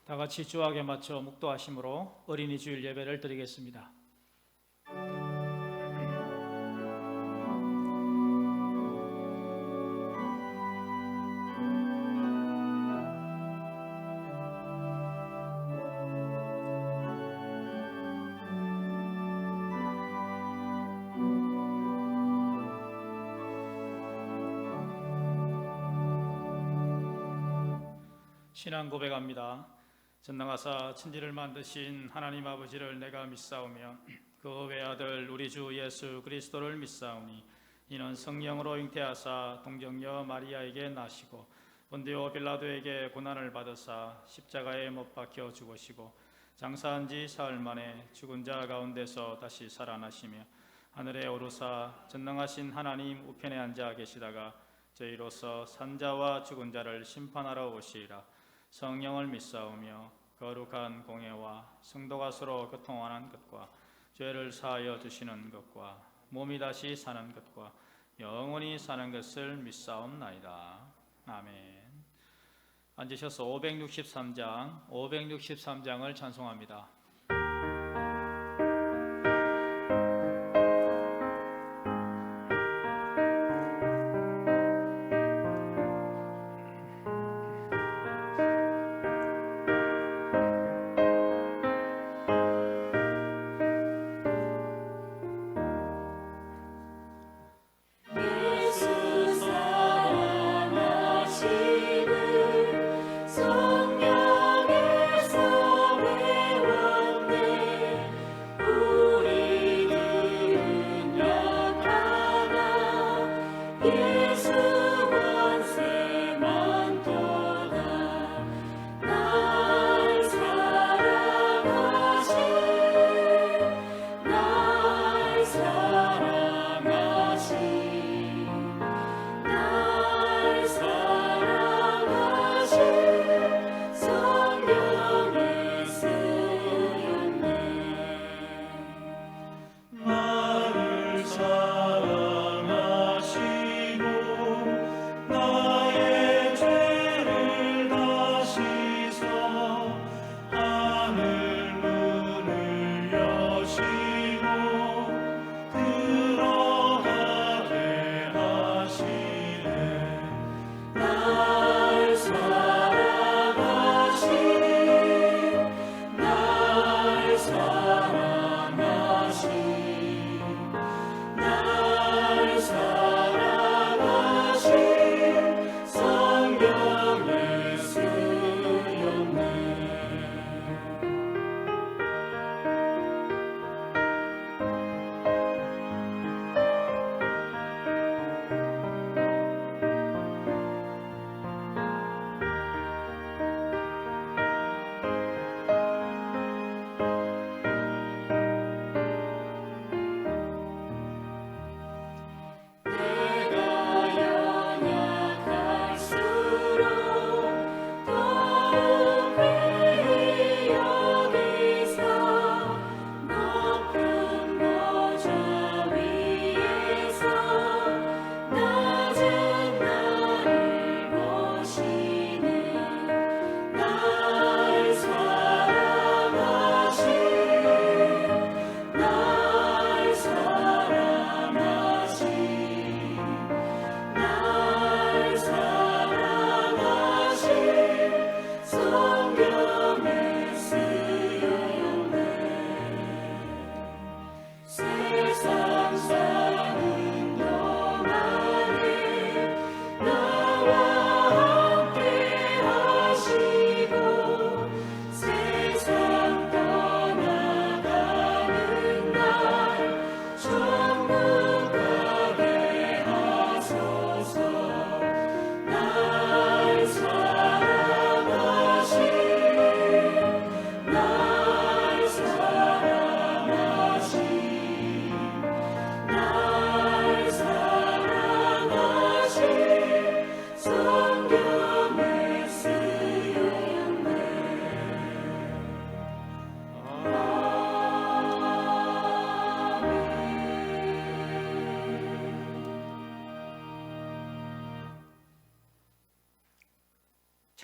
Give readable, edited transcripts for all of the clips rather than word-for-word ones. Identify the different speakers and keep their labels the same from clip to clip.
Speaker 1: 다 같이 주악에 맞춰 묵도하심으로 어린이 주일 예배를 드리겠습니다. 신앙 고백합니다. 전능하사 천지를 만드신 하나님 아버지를 내가 믿사오며 그 외아들 우리 주 예수 그리스도를 믿사오니 이는 성령으로 잉태하사 동정녀 마리아에게 나시고 본디오 빌라도에게 고난을 받으사 십자가에 못 박혀 죽으시고 장사한 지 사흘 만에 죽은 자 가운데서 다시 살아나시며 하늘에 오르사 전능하신 하나님 우편에 앉아 계시다가 저희로서 산자와 죽은 자를 심판하러 오시리라. 성령을 믿사오며 거룩한 공예와 성도가 서로 교통하는 것과 죄를 사하여 주시는 것과 몸이 다시 사는 것과 영원히 사는 것을 믿사옵나이다. 아멘. 앉으셔서 563장을 찬송합니다.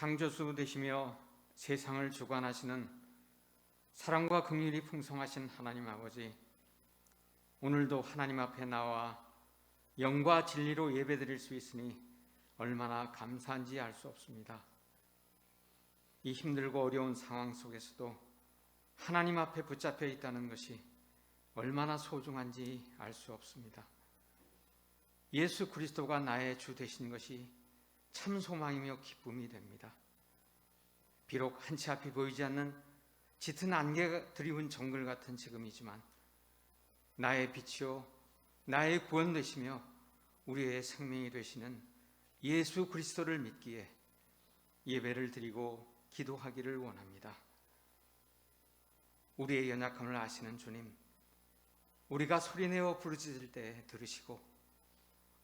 Speaker 2: 창조주 되시며 세상을 주관하시는 사랑과 긍휼이 풍성하신 하나님 아버지, 오늘도 하나님 앞에 나와 영과 진리로 예배드릴 수 있으니 얼마나 감사한지 알 수 없습니다. 이 힘들고 어려운 상황 속에서도 하나님 앞에 붙잡혀 있다는 것이 얼마나 소중한지 알 수 없습니다. 예수 그리스도가 나의 주 되신 것이 참 소망이며 기쁨이 됩니다. 비록 한치 앞이 보이지 않는 짙은 안개가 드리운 정글 같은 지금이지만 나의 빛이요 나의 구원 되시며 우리의 생명이 되시는 예수 그리스도를 믿기에 예배를 드리고 기도하기를 원합니다. 우리의 연약함을 아시는 주님, 우리가 소리내어 부르짖을 때 들으시고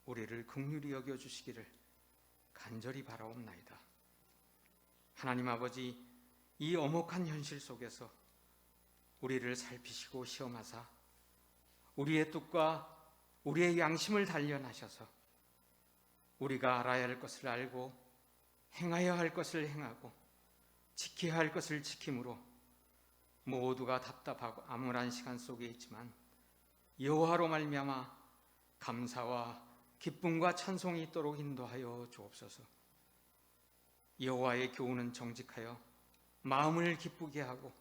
Speaker 2: 우리를 긍휼히 여겨주시기를 간절히 바라옵나이다. 하나님 아버지, 이 엄혹한 현실 속에서 우리를 살피시고 시험하사 우리의 뜻과 우리의 양심을 단련하셔서 우리가 알아야 할 것을 알고 행하여야 할 것을 행하고 지켜야 할 것을 지킴으로 모두가 답답하고 암울한 시간 속에 있지만 여호와로 말미암아 감사와 기쁨과 찬송이 있도록 인도하여 주옵소서. 여호와의 교훈은 정직하여 마음을 기쁘게 하고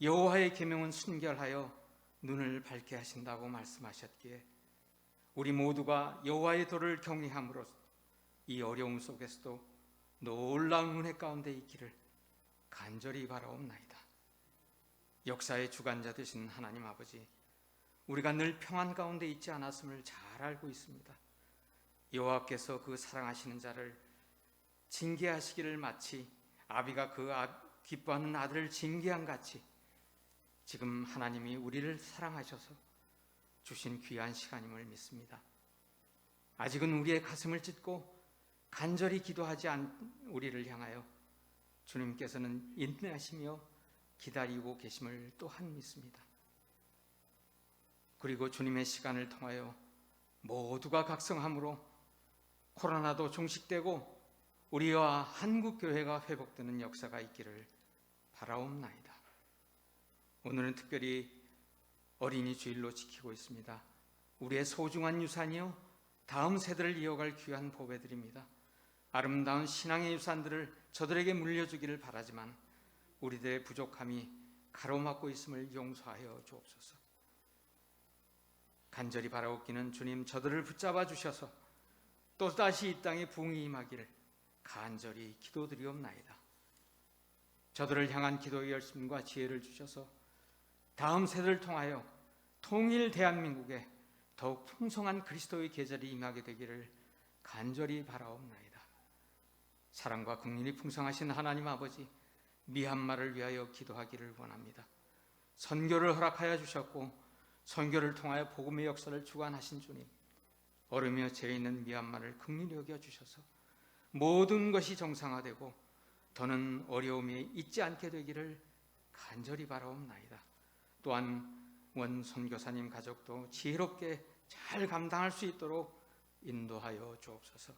Speaker 2: 여호와의 계명은 순결하여 눈을 밝게 하신다고 말씀하셨기에 우리 모두가 여호와의 도를 경외함으로 이 어려움 속에서도 놀라운 은혜 가운데 있기를 간절히 바라옵나이다. 역사의 주관자 되신 하나님 아버지, 우리가 늘 평안 가운데 있지 않았음을 잘 알고 있습니다. 여호와께서 그 사랑하시는 자를 징계하시기를 마치 아비가 그 기뻐하는 아들을 징계한 같이 지금 하나님이 우리를 사랑하셔서 주신 귀한 시간임을 믿습니다. 아직은 우리의 가슴을 찢고 간절히 기도하지 않은 우리를 향하여 주님께서는 인내하시며 기다리고 계심을 또한 믿습니다. 그리고 주님의 시간을 통하여 모두가 각성함으로 코로나도 종식되고 우리와 한국교회가 회복되는 역사가 있기를 바라옵나이다. 오늘은 특별히 어린이 주일로 지키고 있습니다. 우리의 소중한 유산이요 다음 세대를 이어갈 귀한 보배들입니다. 아름다운 신앙의 유산들을 저들에게 물려주기를 바라지만 우리들의 부족함이 가로막고 있음을 용서하여 주옵소서. 간절히 바라옵기는 주님, 저들을 붙잡아 주셔서 또다시 이 땅에 부흥이 임하기를 간절히 기도드리옵나이다. 저들을 향한 기도의 열심과 지혜를 주셔서 다음 세대를 통하여 통일 대한민국에 더욱 풍성한 그리스도의 계절이 임하게 되기를 간절히 바라옵나이다. 사랑과 긍휼이 풍성하신 하나님 아버지, 미얀마를 위하여 기도하기를 원합니다. 선교를 허락하여 주셨고 선교를 통하여 복음의 역사를 주관하신 주님, 얼으며 죄 있는 미얀마를 긍휼히 여겨주셔서 모든 것이 정상화되고 더는 어려움이 있지 않게 되기를 간절히 바라옵나이다. 또한 원 선교사님 가족도 지혜롭게 잘 감당할 수 있도록 인도하여 주옵소서.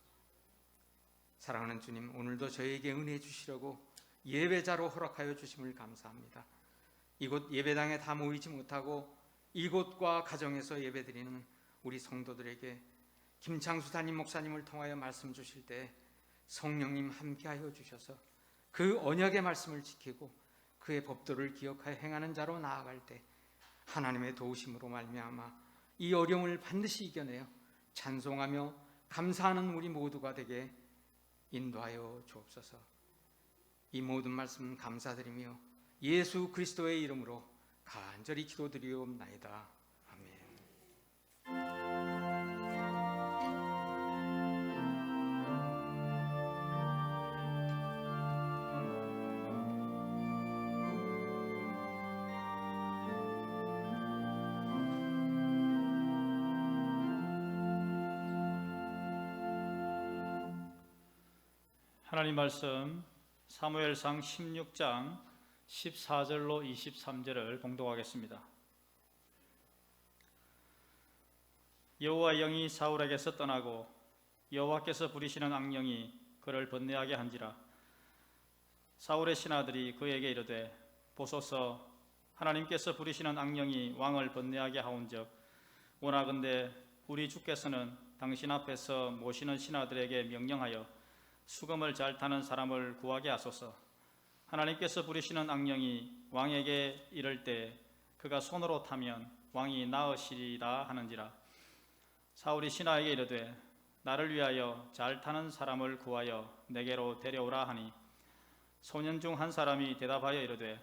Speaker 2: 사랑하는 주님, 오늘도 저에게 은혜 주시려고 예배자로 허락하여 주심을 감사합니다. 이곳 예배당에 다 모이지 못하고 이곳과 가정에서 예배드리는 우리 성도들에게 김창수 담임 목사님을 통하여 말씀 주실 때 성령님 함께하여 주셔서 그 언약의 말씀을 지키고 그의 법도를 기억하여 행하는 자로 나아갈 때 하나님의 도우심으로 말미암아 이 어려움을 반드시 이겨내어 찬송하며 감사하는 우리 모두가 되게 인도하여 주옵소서. 이 모든 말씀 감사드리며 예수 그리스도의 이름으로 간절히 기도드리옵나이다. 아멘.
Speaker 1: 하나님 말씀 사무엘상 16장 14절로 23절을 봉독하겠습니다. 여호와 영이 사울에게서 떠나고 여호와께서 부리시는 악령이 그를 번뇌하게 한지라. 사울의 신하들이 그에게 이르되 보소서 하나님께서 부리시는 악령이 왕을 번뇌하게 하온즉 원하건대 우리 주께서는 당신 앞에서 모시는 신하들에게 명령하여 수금을 잘 타는 사람을 구하게 하소서. 하나님께서 부리시는 악령이 왕에게 이를 때 그가 손으로 타면 왕이 나으시리라 하는지라. 사울이 신하에게 이르되 나를 위하여 잘 타는 사람을 구하여 내게로 데려오라 하니 소년 중 한 사람이 대답하여 이르되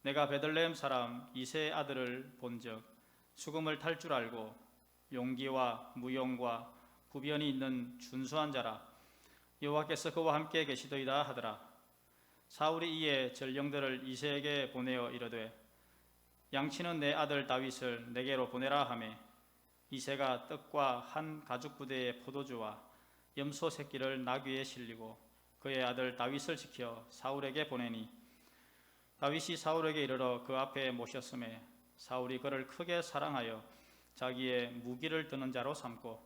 Speaker 1: 내가 베들레헴 사람 이새의 아들을 본즉 수금을 탈 줄 알고 용기와 무용과 구변이 있는 준수한 자라. 여호와께서 그와 함께 계시더이다 하더라. 사울이 이에 전령들을 이새에게 보내어 이르되 양치는 내 아들 다윗을 내게로 보내라 하매 이새가 떡과 한 가죽 부대의 포도주와 염소 새끼를 나귀에 실리고 그의 아들 다윗을 지켜 사울에게 보내니 다윗이 사울에게 이르러 그 앞에 모셨음에 사울이 그를 크게 사랑하여 자기의 무기를 드는 자로 삼고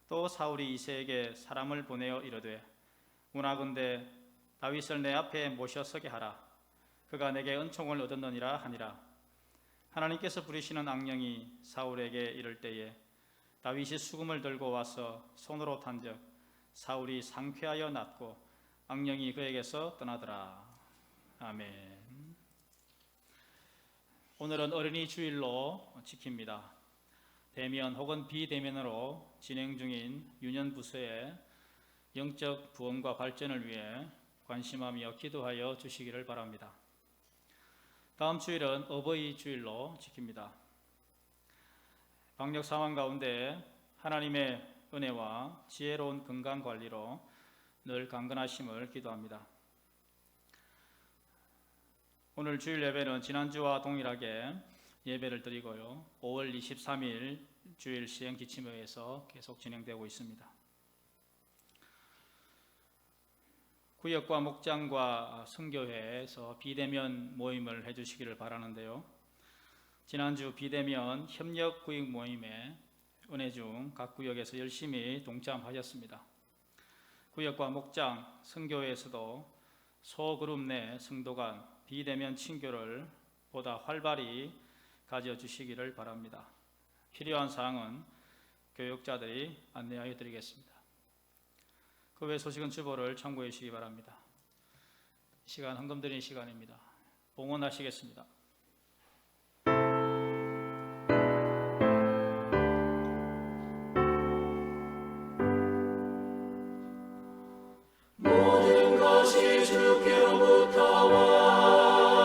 Speaker 1: 또 사울이 이새에게 사람을 보내어 이르되 원하건대 다윗을 내 앞에 모셔서게 하라. 그가 내게 은총을 얻었느니라 하니라. 하나님께서 부리시는 악령이 사울에게 이를 때에 다윗이 수금을 들고 와서 손으로 탄즉 사울이 상쾌하여 낫고 악령이 그에게서 떠나더라. 아멘. 오늘은 어린이 주일로 지킵니다. 대면 혹은 비대면으로 진행 중인 유년 부서의 영적 부흥과 발전을 위해 관심하며 기도하여 주시기를 바랍니다. 다음 주일은 어버이 주일로 지킵니다. 방역 상황 가운데 하나님의 은혜와 지혜로운 건강 관리로 늘 강건하심을 기도합니다. 오늘 주일 예배는 지난주와 동일하게 예배를 드리고요. 5월 23일 주일 시행 기침회에서 계속 진행되고 있습니다. 구역과 목장과 선교회에서 비대면 모임을 해주시기를 바라는데요. 지난주 비대면 협력 구역 모임에 은혜 중 각 구역에서 열심히 동참하셨습니다. 구역과 목장, 선교회에서도 소그룹 내 성도 간 비대면 친교를 보다 활발히 가져주시기를 바랍니다. 필요한 사항은 교육자들이 안내하여 드리겠습니다. 그 외 소식은 주보를 참고해 주시기 바랍니다. 시간 헌금 드리는 시간입니다. 봉헌하시겠습니다.
Speaker 3: 모든 것이 주께로부터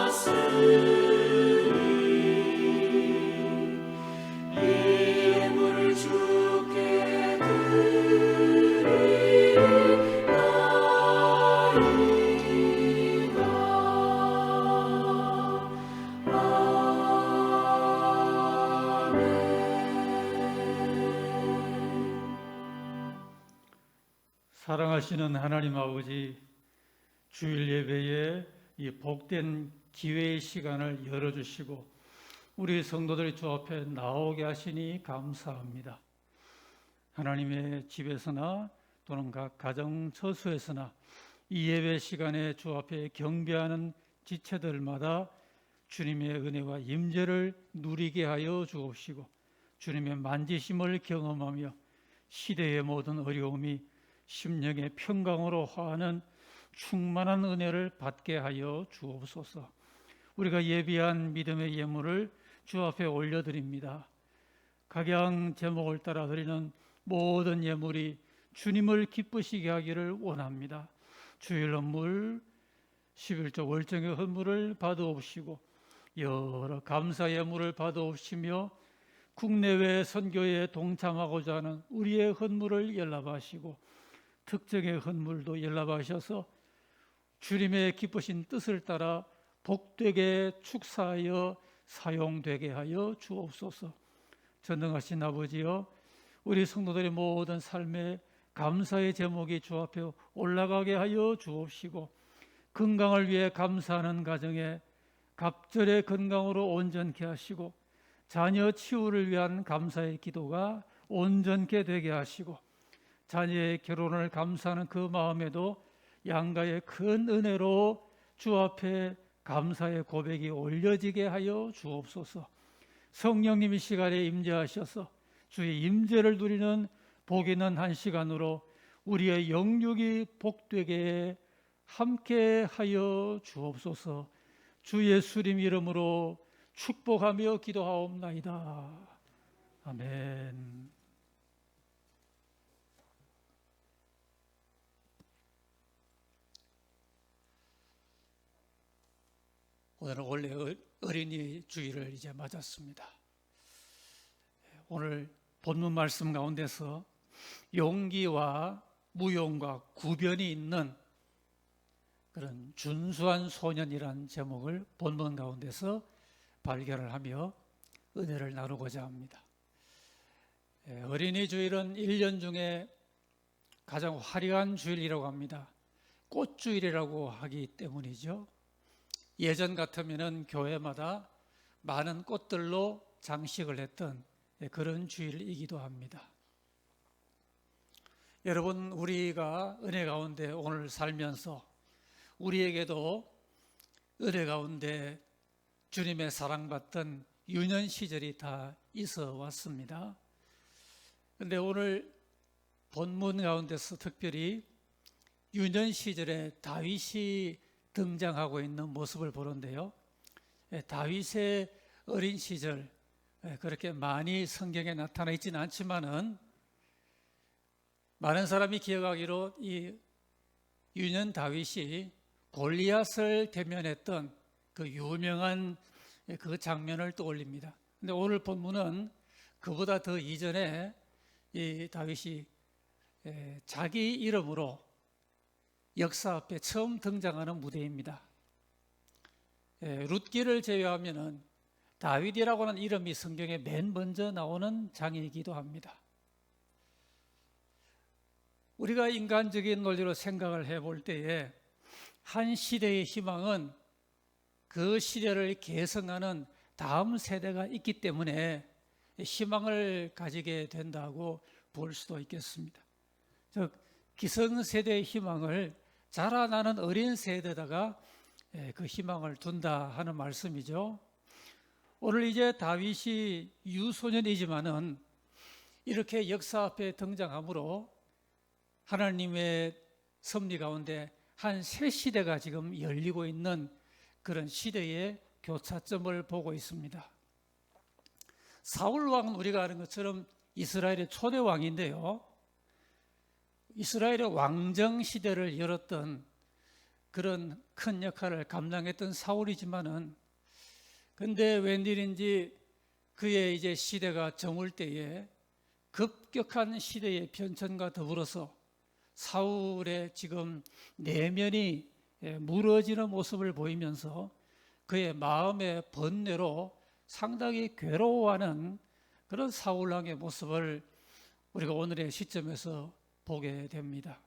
Speaker 3: 왔으니 이 예물을 주께
Speaker 4: 사랑하시는 하나님 아버지, 주일 예배에 이 복된 기회의 시간을 열어주시고 우리 성도들이 주 앞에 나오게 하시니 감사합니다. 하나님의 집에서나 또는 각 가정 처소에서나 이 예배 시간에 주 앞에 경배하는 지체들마다 주님의 은혜와 임재를 누리게 하여 주옵시고 주님의 만지심을 경험하며 시대의 모든 어려움이 심령의 평강으로 화하는 충만한 은혜를 받게 하여 주옵소서. 우리가 예비한 믿음의 예물을 주 앞에 올려드립니다. 각양 제목을 따라 드리는 모든 예물이 주님을 기쁘시게 하기를 원합니다. 주일 헌물, 11조 월정의 헌물을 받아옵시고 여러 감사 예물을 받아옵시며 국내외 선교에 동참하고자 하는 우리의 헌물을 연락하시고 특정의 헌물도 연락하셔서 주님의 기쁘신 뜻을 따라 복되게 축사하여 사용되게 하여 주옵소서. 전능하신 아버지여, 우리 성도들의 모든 삶에 감사의 제목이 주 앞에 올라가게 하여 주옵시고 건강을 위해 감사하는 가정에 갑절의 건강으로 온전케 하시고 자녀 치유를 위한 감사의 기도가 온전케 되게 하시고 자녀의 결혼을 감사하는 그 마음에도 양가의 큰 은혜로 주 앞에 감사의 고백이 올려지게 하여 주옵소서. 성령님이 시간에 임재하셔서 주의 임재를 누리는 복 있는 한 시간으로 우리의 영육이 복되게 함께 하여 주옵소서. 주 예수님 이름으로 축복하며 기도하옵나이다. 아멘. 오늘은 원래 어린이 주일을 이제 맞았습니다. 오늘 본문 말씀 가운데서 용기와 무용과 구변이 있는 그런 준수한 소년이란 제목을 본문 가운데서 발견을 하며 은혜를 나누고자 합니다. 어린이 주일은 1년 중에 가장 화려한 주일이라고 합니다. 꽃주일이라고 하기 때문이죠. 예전 같으면 교회마다 많은 꽃들로 장식을 했던 그런 주일이기도 합니다. 여러분, 우리가 은혜 가운데 오늘 살면서 우리에게도 은혜 가운데 주님의 사랑받던 유년 시절이 다 있어 왔습니다. 그런데 오늘 본문 가운데서 특별히 유년 시절에 다윗이 등장하고 있는 모습을 보는데요. 다윗의 어린 시절, 그렇게 많이 성경에 나타나 있지는 않지만은 많은 사람이 기억하기로 이 유년 다윗이 골리앗을 대면했던 그 유명한 그 장면을 떠올립니다. 근데 오늘 본문은 그보다 더 이전에 이 다윗이 자기 이름으로 역사 앞에 처음 등장하는 무대입니다. 룻기를 제외하면은 다윗이라고 하는 이름이 성경에 맨 먼저 나오는 장이기도 합니다. 우리가 인간적인 논리로 생각을 해볼 때에 한 시대의 희망은 그 시대를 계승하는 다음 세대가 있기 때문에 희망을 가지게 된다고 볼 수도 있겠습니다. 즉 기성세대의 희망을 자라나는 어린 세대에다가 그 희망을 둔다 하는 말씀이죠. 오늘 이제 다윗이 유소년이지만은 이렇게 역사 앞에 등장함으로 하나님의 섭리 가운데 한 새 시대가 지금 열리고 있는 그런 시대의 교차점을 보고 있습니다. 사울 왕은 우리가 아는 것처럼 이스라엘의 초대 왕인데요. 이스라엘의 왕정 시대를 열었던 그런 큰 역할을 감당했던 사울이지만은 근데 웬일인지 그의 이제 시대가 저물 때에 급격한 시대의 변천과 더불어서 사울의 지금 내면이 무너지는 모습을 보이면서 그의 마음의 번뇌로 상당히 괴로워하는 그런 사울왕의 모습을 우리가 오늘의 시점에서 보게 됩니다.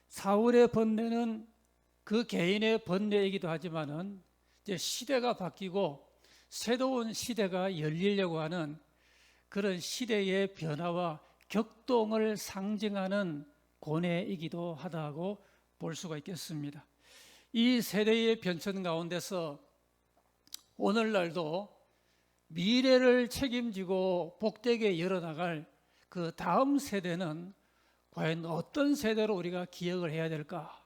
Speaker 4: 사울의 번뇌는 그 개인의 번뇌이기도 하지만은 이제 시대가 바뀌고 새로운 시대가 열리려고 하는 그런 시대의 변화와 격동을 상징하는 고뇌이기도 하다고 볼 수가 있겠습니다. 이 세대의 변천 가운데서 오늘날도 미래를 책임지고 복되게 열어나갈 그 다음 세대는 과연 어떤 세대로 우리가 기억을 해야 될까?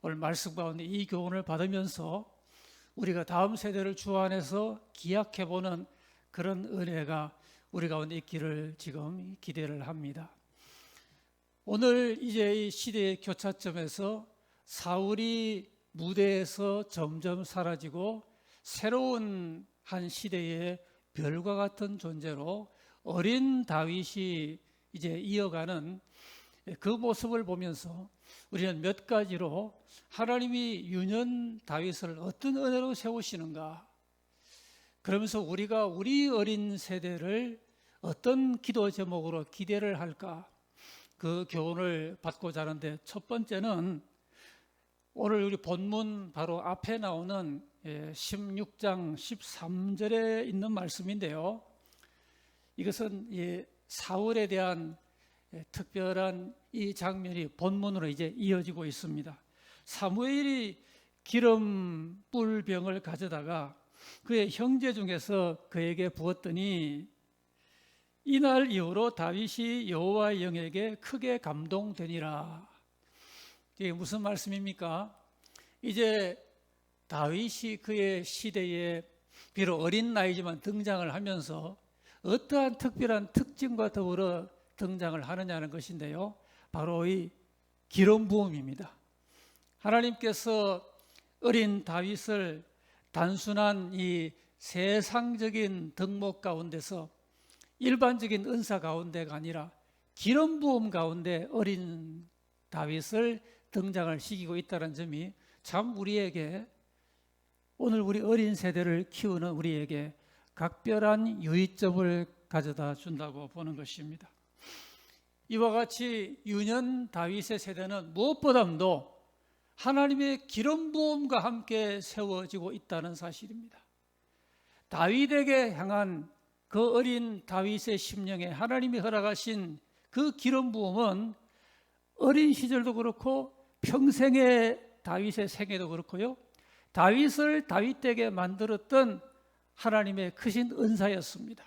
Speaker 4: 오늘 말씀 가운데 이 교훈을 받으면서 우리가 다음 세대를 주 안에서 기약해보는 그런 은혜가 우리 가운데 있기를 지금 기대를 합니다. 오늘 이제 이 시대의 교차점에서 사울이 무대에서 점점 사라지고 새로운 한 시대의 별과 같은 존재로 어린 다윗이 이제 이어가는 그 모습을 보면서 우리는 몇 가지로 하나님이 유년 다윗을 어떤 은혜로 세우시는가, 그러면서 우리가 우리 어린 세대를 어떤 기도 제목으로 기대를 할까, 그 교훈을 받고자 하는데, 첫 번째는 오늘 우리 본문 바로 앞에 나오는 16장 13절에 있는 말씀인데요. 이것은 사울에 대한 특별한 이 장면이 본문으로 이제 이어지고 있습니다. 사무엘이 기름 뿔병을 가져다가 그의 형제 중에서 그에게 부었더니 이날 이후로 다윗이 여호와의 영에게 크게 감동되니라. 이게 무슨 말씀입니까? 이제 다윗이 그의 시대에 비록 어린 나이지만 등장을 하면서 어떠한 특별한 특징과 더불어 등장을 하느냐는 것인데요, 바로 이 기름 부음입니다. 하나님께서 어린 다윗을 단순한 이 세상적인 덕목 가운데서 일반적인 은사 가운데가 아니라 기름 부음 가운데 어린 다윗을 등장을 시키고 있다는 점이 참 우리에게, 오늘 우리 어린 세대를 키우는 우리에게 각별한 유의점을 가져다 준다고 보는 것입니다. 이와 같이 유년 다윗의 세대는 무엇보다도 하나님의 기름 부음과 함께 세워지고 있다는 사실입니다. 다윗에게 향한 그 어린 다윗의 심령에 하나님이 허락하신 그 기름 부음은 어린 시절도 그렇고 평생의 다윗의 생애도 그렇고요, 다윗을 다윗되게 만들었던 하나님의 크신 은사였습니다.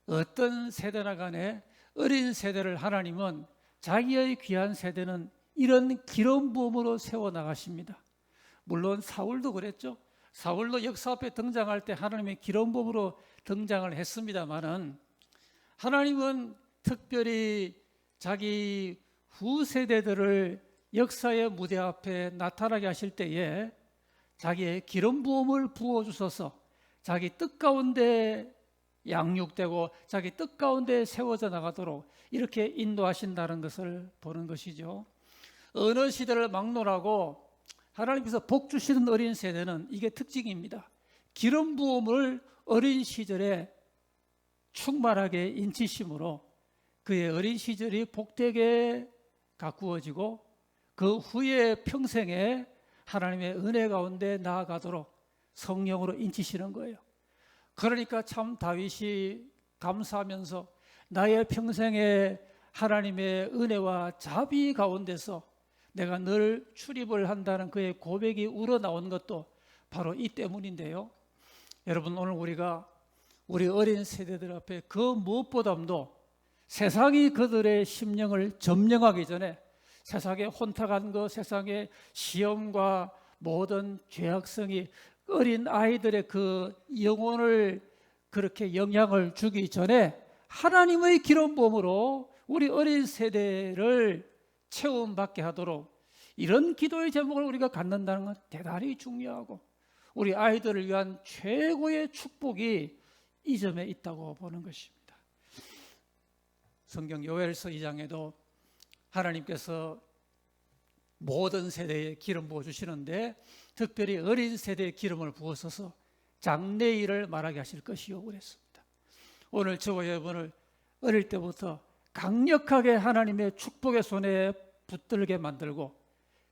Speaker 4: 어떤 세대나 간에 어린 세대를 하나님은 자기의 귀한 세대는 이런 기름 부음으로 세워나가십니다. 물론 사울도 그랬죠. 사울도 역사 앞에 등장할 때 하나님의 기름 부음으로 등장을 했습니다마는, 하나님은 특별히 자기 후세대들을 역사의 무대 앞에 나타나게 하실 때에 자기의 기름 부음을 부어주셔서 자기 뜻 가운데 양육되고 자기 뜻 가운데 세워져 나가도록 이렇게 인도하신다는 것을 보는 것이죠. 어느 시대를 막론하고 하나님께서 복 주시는 어린 세대는 이게 특징입니다. 기름 부음을 어린 시절에 충만하게 인치심으로 그의 어린 시절이 복되게 가꾸어지고 그 후에 평생에 하나님의 은혜 가운데 나아가도록 성령으로 인치시는 거예요. 그러니까 참 다윗이 감사하면서 나의 평생에 하나님의 은혜와 자비 가운데서 내가 늘 출입을 한다는 그의 고백이 우러나온 것도 바로 이 때문인데요. 여러분, 오늘 우리가 우리 어린 세대들 앞에 그 무엇보다도 세상이 그들의 심령을 점령하기 전에 세상에 혼탁한 것, 세상의 시험과 모든 죄악성이 어린 아이들의 그 영혼을 그렇게 영향을 주기 전에 하나님의 기름 부음으로 우리 어린 세대를 체험받게 하도록 이런 기도의 제목을 우리가 갖는다는 건 대단히 중요하고 우리 아이들을 위한 최고의 축복이 이 점에 있다고 보는 것입니다. 성경 요엘서 2장에도 하나님께서 모든 세대에 기름 부어주시는데 특별히 어린 세대에 기름을 부어서서 장래일을 말하게 하실 것이요 그랬습니다. 오늘 저와 여러분을 어릴 때부터 강력하게 하나님의 축복의 손에 붙들게 만들고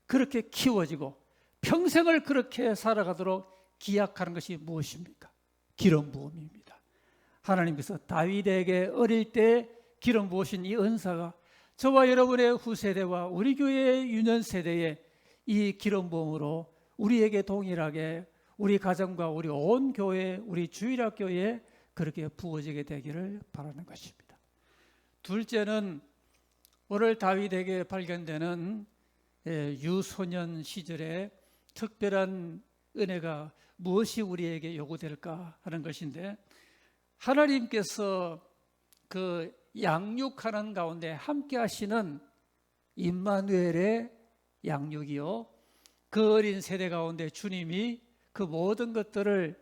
Speaker 4: 그렇게 키워지고 평생을 그렇게 살아가도록 기약하는 것이 무엇입니까? 기름 부음입니다. 하나님께서 다윗에게 어릴 때 기름 부으신 이 은사가 저와 여러분의 후세대와 우리 교회의 유년 세대에 이 기름 부음으로 우리에게 동일하게 우리 가정과 우리 온 교회, 우리 주일학교에 그렇게 부어지게 되기를 바라는 것입니다. 둘째는 오늘 다윗에게 발견되는 유소년 시절의 특별한 은혜가 무엇이 우리에게 요구될까 하는 것인데, 하나님께서 그 양육하는 가운데 함께 하시는 임마누엘의 양육이요, 그 어린 세대 가운데 주님이 그 모든 것들을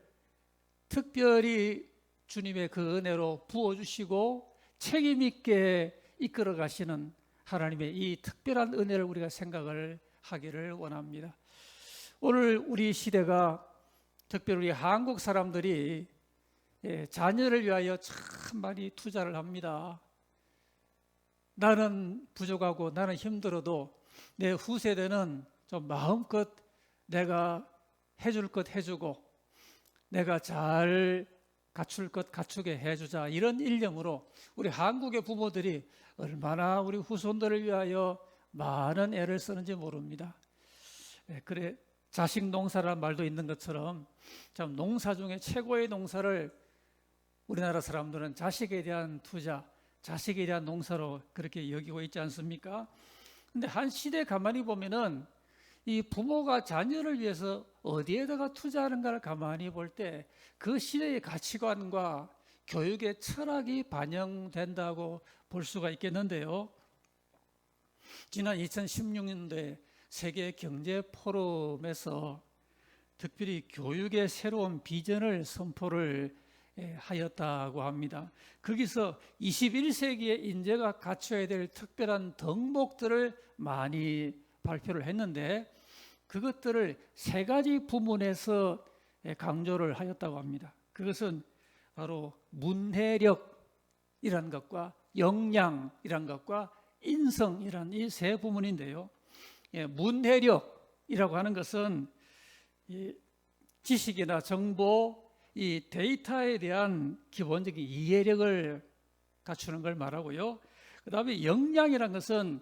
Speaker 4: 특별히 주님의 그 은혜로 부어주시고 책임 있게 이끌어 가시는 하나님의 이 특별한 은혜를 우리가 생각을 하기를 원합니다. 오늘 우리 시대가 특별히 우리 한국 사람들이 자녀를 위하여 참 많이 투자를 합니다. 나는 부족하고 나는 힘들어도 내 후세대는 좀 마음껏 내가 해줄 것 해주고 내가 잘 갖출 것 갖추게 해주자, 이런 일념으로 우리 한국의 부모들이 얼마나 우리 후손들을 위하여 많은 애를 쓰는지 모릅니다. 그래 자식 농사라는 말도 있는 것처럼 참 농사 중에 최고의 농사를 우리나라 사람들은 자식에 대한 투자, 자식에 대한 농사로 그렇게 여기고 있지 않습니까? 근데 한 시대 가만히 보면은 이 부모가 자녀를 위해서 어디에다가 투자하는가를 가만히 볼 때 그 시대의 가치관과 교육의 철학이 반영된다고 볼 수가 있겠는데요. 지난 2016년도에 세계 경제 포럼에서 특별히 교육의 새로운 비전을 선포를 하였다고 합니다. 거기서 21세기의 인재가 갖춰야 될 특별한 덕목들을 많이 발표를 했는데 그것들을 세 가지 부문에서 강조를 하였다고 합니다. 그것은 바로 문해력이라는 것과 역량이라는 것과 인성이라는 이 세 부문인데요. 문해력이라고 하는 것은 이 지식이나 정보, 이 데이터에 대한 기본적인 이해력을 갖추는 걸 말하고요. 그 다음에 역량이라는 것은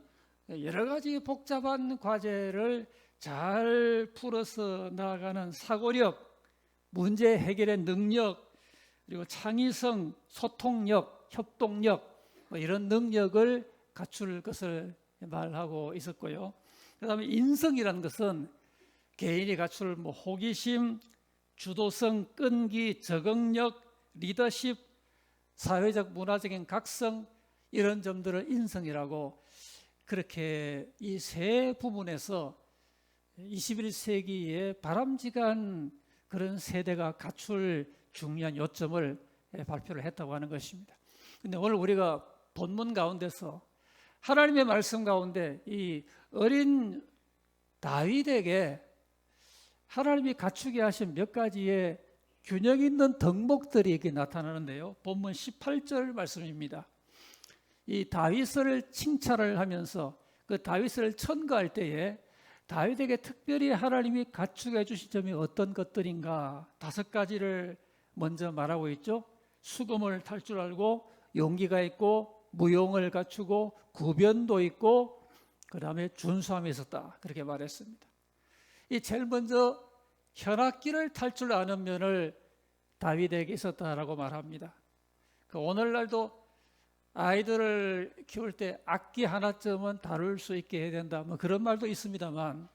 Speaker 4: 여러 가지 복잡한 과제를 잘 풀어서 나아가는 사고력, 문제 해결의 능력, 그리고 창의성, 소통력, 협동력 이런 능력을 갖출 것을 말하고 있었고요. 그 다음에 인성이라는 것은 개인이 갖출 호기심, 주도성, 끈기, 적응력, 리더십, 사회적 문화적인 각성 이런 점들을 인성이라고 그렇게 이 세 부분에서 21세기에 바람직한 그런 세대가 갖출 중요한 요점을 발표를 했다고 하는 것입니다. 근데 오늘 우리가 본문 가운데서 하나님의 말씀 가운데 이 어린 다윗에게 하나님이 갖추게 하신 몇 가지의 균형 있는 덕목들이 이렇게 나타나는데요. 본문 18절 말씀입니다. 이 다윗을 칭찬을 하면서 그 다윗을 천거할 때에 다윗에게 특별히 하나님이 갖추게 해주신 점이 어떤 것들인가 5가지를 먼저 말하고 있죠. 수금을 탈 줄 알고 용기가 있고 무용을 갖추고 구변도 있고 그 다음에 준수함이 있었다 그렇게 말했습니다. 이 제일 먼저 현악기를 탈 줄 아는 면을 다윗에게 있었다라고 말합니다. 오늘날도 아이들을 키울 때 악기 하나쯤은 다룰 수 있게 해야 된다 그런 말도 있습니다만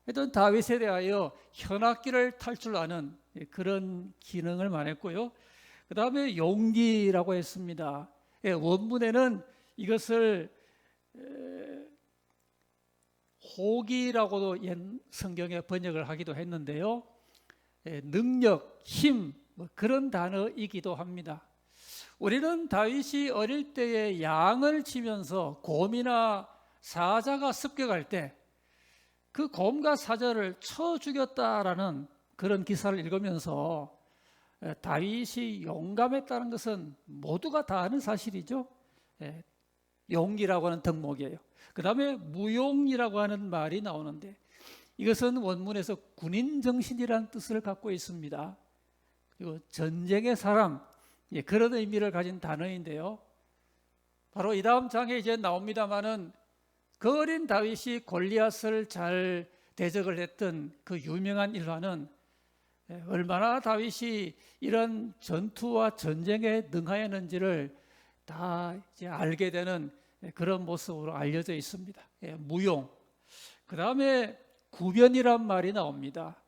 Speaker 4: 하여튼 다윗에 대하여 현악기를 탈 줄 아는 그런 기능을 말했고요. 그 다음에 용기라고 했습니다. 원문에는 이것을 호기라고도 성경에 번역을 하기도 했는데요. 능력, 힘 그런 단어이기도 합니다. 우리는 다윗이 어릴 때에 양을 치면서 곰이나 사자가 습격할 때 그 곰과 사자를 쳐 죽였다라는 그런 기사를 읽으면서 다윗이 용감했다는 것은 모두가 다 아는 사실이죠. 용기라고 하는 덕목이에요. 그 다음에 무용이라고 하는 말이 나오는데 이것은 원문에서 군인 정신이라는 뜻을 갖고 있습니다. 그리고 전쟁의 사람 그런 의미를 가진 단어인데요. 바로 이 다음 장에 이제 나옵니다마는 그 어린 다윗이 골리앗을 잘 대적을 했던 그 유명한 일화는 얼마나 다윗이 이런 전투와 전쟁에 능하였는지를 다 이제 알게 되는 그런 모습으로 알려져 있습니다. 무용. 그 다음에 구변이란 말이 나옵니다.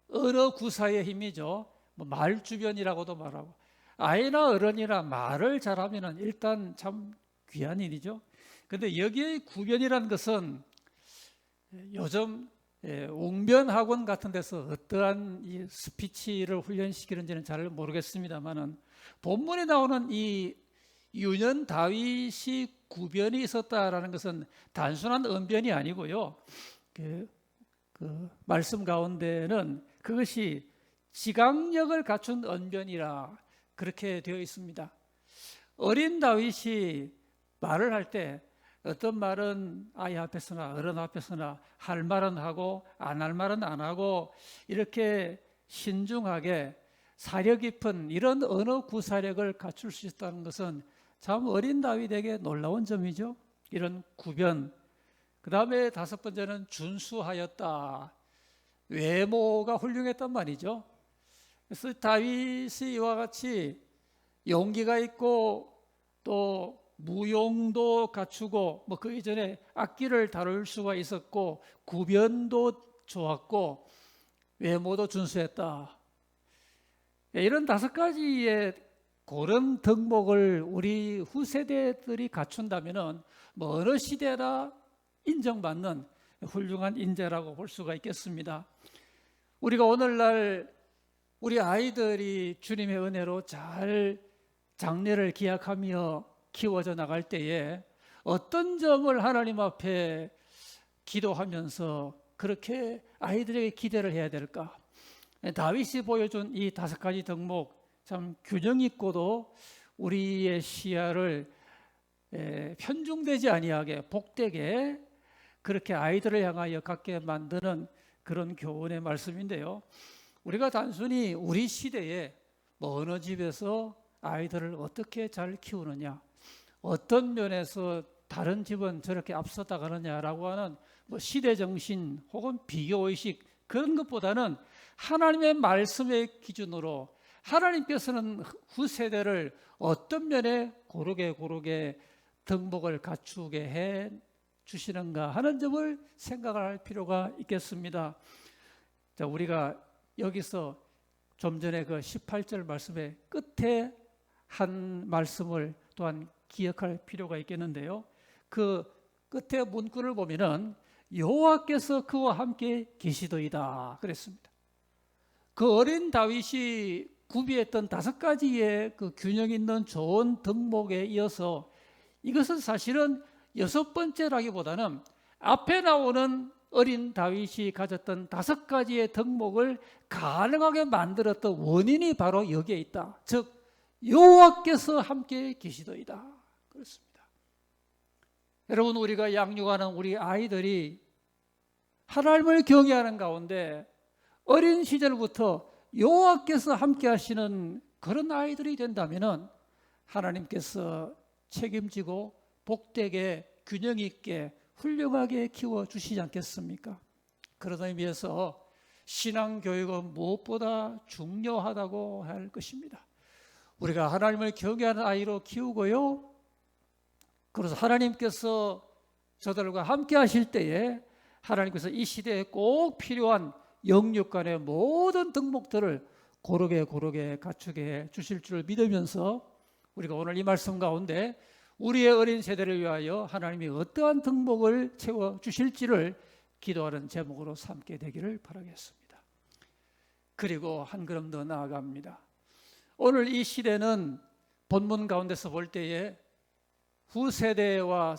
Speaker 4: 언어 구사의 힘이죠. 말 주변이라고도 말하고 아이나 어른이나 말을 잘하면 일단 참 귀한 일이죠. 그런데 여기에 구변이라는 것은 요즘 웅변학원 같은 데서 어떠한 이 스피치를 훈련시키는지는 잘 모르겠습니다만은 본문에 나오는 이 유년 다윗이 구변이 있었다라는 것은 단순한 언변이 아니고요. 그 말씀 가운데는 그것이 지각력을 갖춘 언변이라 그렇게 되어 있습니다. 어린 다윗이 말을 할 때 어떤 말은 아이 앞에서나 어른 앞에서나 할 말은 하고 안 할 말은 안 하고 이렇게 신중하게 사려 깊은 이런 언어 구사력을 갖출 수 있다는 것은 참 어린 다윗에게 놀라운 점이죠. 이런 구변, 그 다음에 다섯 번째는 준수하였다. 외모가 훌륭했단 말이죠. 그래서 다윗이 이와 같이 용기가 있고 또 무용도 갖추고 뭐 그 이전에 악기를 다룰 수가 있었고 구변도 좋았고 외모도 준수했다. 이런 다섯 가지의 그런 덕목을 우리 후세대들이 갖춘다면은 뭐 어느 시대나 인정받는 훌륭한 인재라고 볼 수가 있겠습니다. 우리가 오늘날 우리 아이들이 주님의 은혜로 잘 장래를 기약하며 키워져 나갈 때에 어떤 점을 하나님 앞에 기도하면서 그렇게 아이들에게 기대를 해야 될까? 다윗이 보여준 이 다섯 가지 덕목 참 균형 있고도 우리의 시야를 편중되지 아니하게 복되게 그렇게 아이들을 향하여 갖게 만드는 그런 교훈의 말씀인데요. 우리가 단순히 우리 시대에 뭐 어느 집에서 아이들을 어떻게 잘 키우느냐, 어떤 면에서 다른 집은 저렇게 앞서다 가느냐라고 하는 뭐 시대 정신 혹은 비교 의식 그런 것보다는 하나님의 말씀의 기준으로 하나님께서는 후세대를 어떤 면에 고르게 덕목을 갖추게 해 주시는가 하는 점을 생각할 필요가 있겠습니다. 자, 우리가 여기서 좀 전에 그 18절 말씀의 끝에 한 말씀을 또한 기억할 필요가 있겠는데요. 그 끝에 문구를 보면은 여호와께서 그와 함께 계시더이다 그랬습니다. 그 어린 다윗이 구비했던 다섯 가지의 그 균형 있는 좋은 덕목에 이어서 이것은 사실은 여섯 번째라기보다는 앞에 나오는 어린 다윗이 가졌던 다섯 가지의 덕목을 가능하게 만들었던 원인이 바로 여기에 있다. 즉 여호와께서 함께 계시더이다. 그렇습니다. 여러분, 우리가 양육하는 우리 아이들이 하나님을 경외하는 가운데 어린 시절부터 여호와께서 함께 하시는 그런 아이들이 된다면 하나님께서 책임지고 복되게 균형 있게 훌륭하게 키워주시지 않겠습니까? 그러다 의미에서 신앙교육은 무엇보다 중요하다고 할 것입니다. 우리가 하나님을 경외하는 아이로 키우고요. 그래서 하나님께서 저들과 함께 하실 때에 하나님께서 이 시대에 꼭 필요한 영육간의 모든 덕목들을 고르게 갖추게 해 주실 줄을 믿으면서 우리가 오늘 이 말씀 가운데 우리의 어린 세대를 위하여 하나님이 어떠한 덕목을 채워주실지를 기도하는 제목으로 삼게 되기를 바라겠습니다. 그리고 한 걸음 더 나아갑니다. 오늘 이 시대는 본문 가운데서 볼 때에 후세대와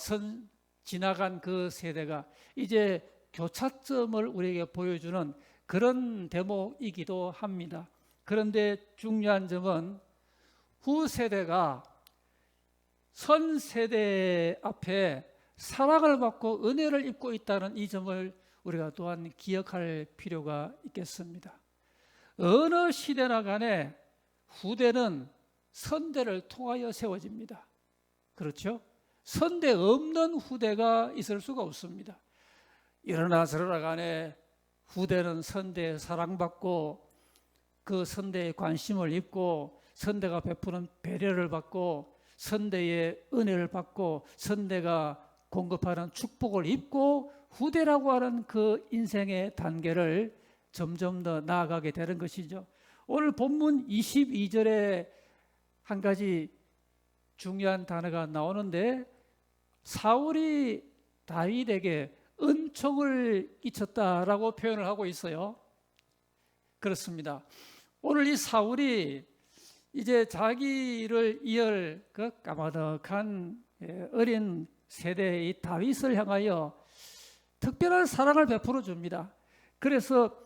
Speaker 4: 지나간 그 세대가 이제 교차점을 우리에게 보여주는 그런 대목이기도 합니다. 그런데 중요한 점은 후세대가 선세대 앞에 사랑을 받고 은혜를 입고 있다는 이 점을 우리가 또한 기억할 필요가 있겠습니다. 어느 시대나 간에 후대는 선대를 통하여 세워집니다. 그렇죠? 선대 없는 후대가 있을 수가 없습니다. 이러나 저러나 간에 후대는 선대에 사랑받고 그 선대에 관심을 입고 선대가 베푸는 배려를 받고 선대의 은혜를 받고 선대가 공급하는 축복을 입고 후대라고 하는 그 인생의 단계를 점점 더 나아가게 되는 것이죠. 오늘 본문 22절에 한 가지 중요한 단어가 나오는데 사울이 다윗에게 은총을 끼쳤다라고 표현을 하고 있어요. 그렇습니다. 오늘 이 사울이 이제 자기를 이을 그 까마득한 어린 세대의 다윗을 향하여 특별한 사랑을 베풀어 줍니다. 그래서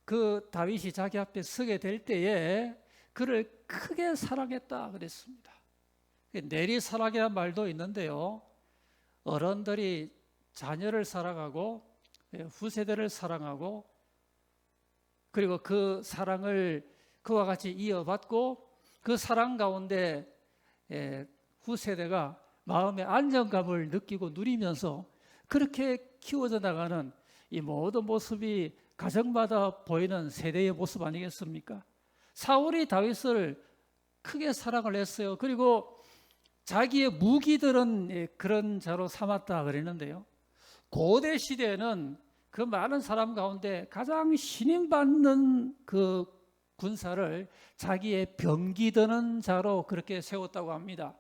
Speaker 4: 그 다윗이 자기 앞에 서게 될 때에 그를 크게 사랑했다 그랬습니다. 내리사랑이라는 말도 있는데요. 어른들이 자녀를 사랑하고 후세대를 사랑하고 그리고 그 사랑을 그와 같이 이어받고 그 사랑 가운데 후세대가 마음의 안정감을 느끼고 누리면서 그렇게 키워져 나가는 이 모든 모습이 가정마다 보이는 세대의 모습 아니겠습니까? 사울이 다윗을 크게 사랑을 했어요. 그리고 자기의 무기들은 그런 자로 삼았다 그랬는데요. 고대 시대에는 그 많은 사람 가운데 가장 신임받는 그 군사를 자기의 병기 드는 자로 그렇게 세웠다고 합니다.